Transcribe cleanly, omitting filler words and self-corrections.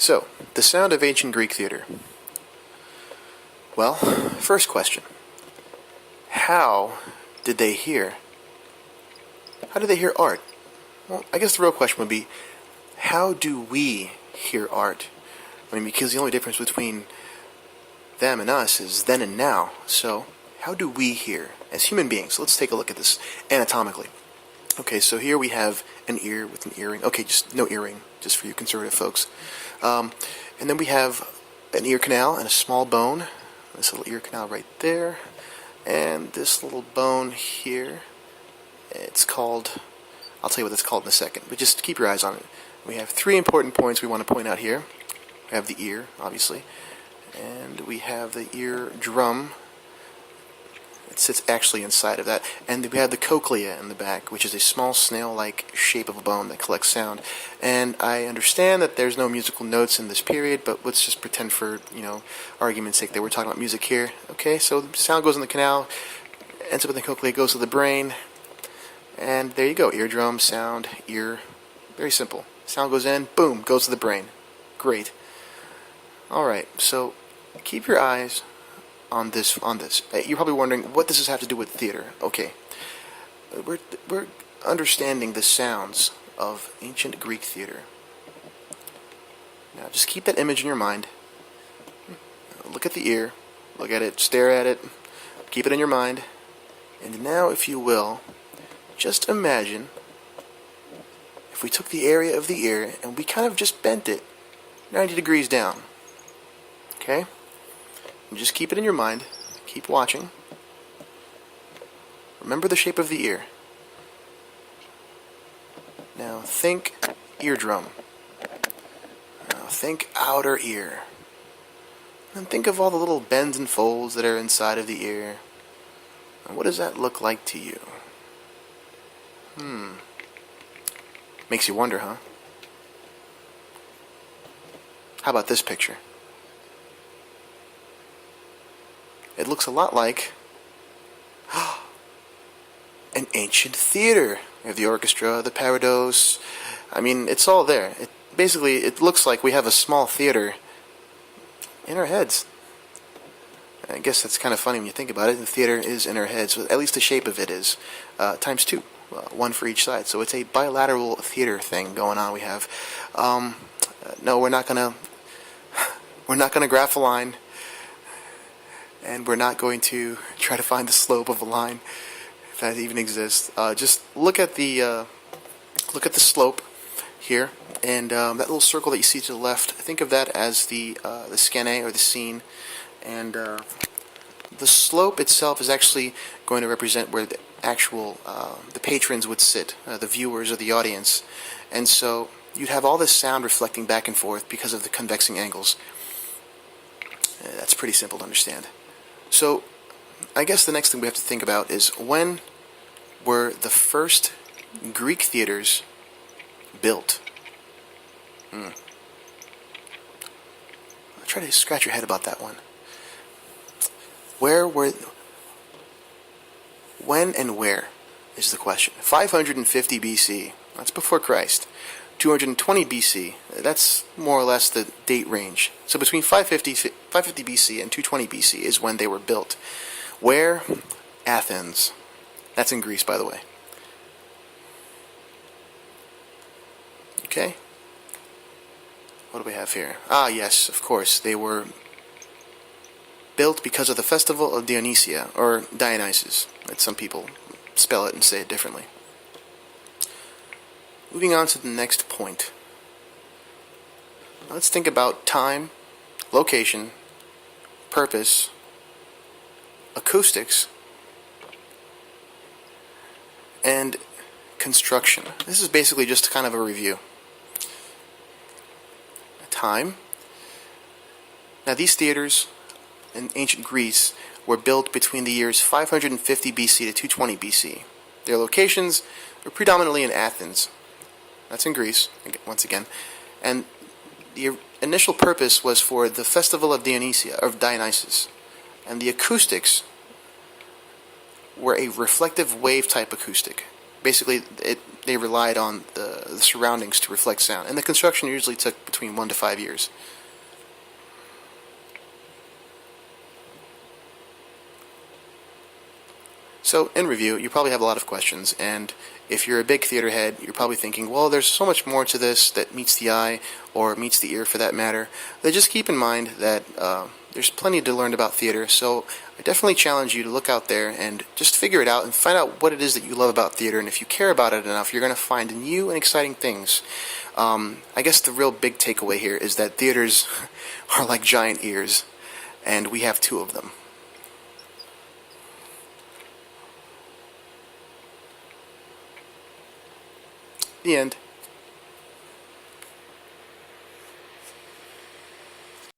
So, the sound of ancient Greek theater. Well, first question. How did they hear? How did they hear art? Well, I guess the real question would be, how do we hear art? I mean, because the only difference between them and us is then and now. So, how do we hear as human beings? Let's take a look at this anatomically. Okay, so here we have an ear with an earring. Okay, just no earring, just for you conservative folks. And then we have an ear canal and a small bone. This little ear canal right there. And this little bone here, it's called, I'll tell you what it's called in a second, but just keep your eyes on it. We have three important points we want to point out here. We have the ear, obviously, and we have the ear drum. It sits actually inside of that. And we have the cochlea in the back, which is a small snail-like shape of a bone that collects sound. And I understand that there's no musical notes in this period, but let's just pretend for, argument's sake that we're talking about music here. Okay, so the sound goes in the canal, ends up in the cochlea, goes to the brain, and there you go. Eardrum, sound, ear. Very simple. Sound goes in, boom, goes to the brain. Great. Alright, so keep your eyes on this. You're probably wondering, what does this have to do with theater? Okay. We're understanding the sounds of ancient Greek theater. Now, just keep that image in your mind. Look at the ear. Look at it. Stare at it. Keep it in your mind. And now, if you will, just imagine if we took the area of the ear and we kind of just bent it 90 degrees down. Okay? And just keep it in your mind. Keep watching. Remember the shape of the ear. Now think eardrum. Now think outer ear. And think of all the little bends and folds that are inside of the ear. And what does that look like to you? Makes you wonder, huh? How about this picture? It looks a lot like an ancient theater. We have the orchestra, the parados. I mean, it's all there. It looks like we have a small theater in our heads. I guess that's kind of funny when you think about it. The theater is in our heads, so at least the shape of it is times two, one for each side. So it's a bilateral theater thing going on. We have. No, we're not gonna graph a line. And we're not going to try to find the slope of a line, if that even exists. Just look at the slope here, and that little circle that you see to the left. Think of that as the skene, or the scene, and the slope itself is actually going to represent where the actual the patrons would sit, the viewers or the audience, and so you'd have all this sound reflecting back and forth because of the convexing angles. That's pretty simple to understand. So, I guess the next thing we have to think about is, when were the first Greek theaters built? I'll try to scratch your head about that one. When and where is the question. 550 BC, that's before Christ. 220 BC, that's more or less the date range. So between 550 BC and 220 BC is when they were built. Where? Athens. That's in Greece, by the way. Okay. What do we have here? Ah, yes, of course. They were built because of the festival of Dionysia, or Dionysus, as some people spell it and say it differently. Moving on to the next point. Let's think about time, location, purpose, acoustics, and construction. This is basically just kind of a review. Time. Now, these theaters in ancient Greece were built between the years 550 BC to 220 BC. Their locations were predominantly in Athens. That's in Greece, once again. And the initial purpose was for the festival of Dionysus. And the acoustics were a reflective wave type acoustic. Basically, they relied on the surroundings to reflect sound, and the construction usually took between 1 to 5 years. So, in review, you probably have a lot of questions, and if you're a big theater head, you're probably thinking, well, there's so much more to this that meets the eye, or meets the ear for that matter. But just keep in mind that there's plenty to learn about theater, so I definitely challenge you to look out there and just figure it out and find out what it is that you love about theater, and if you care about it enough, you're going to find new and exciting things. I guess the real big takeaway here is that theaters are like giant ears, and we have 2 of them. The end.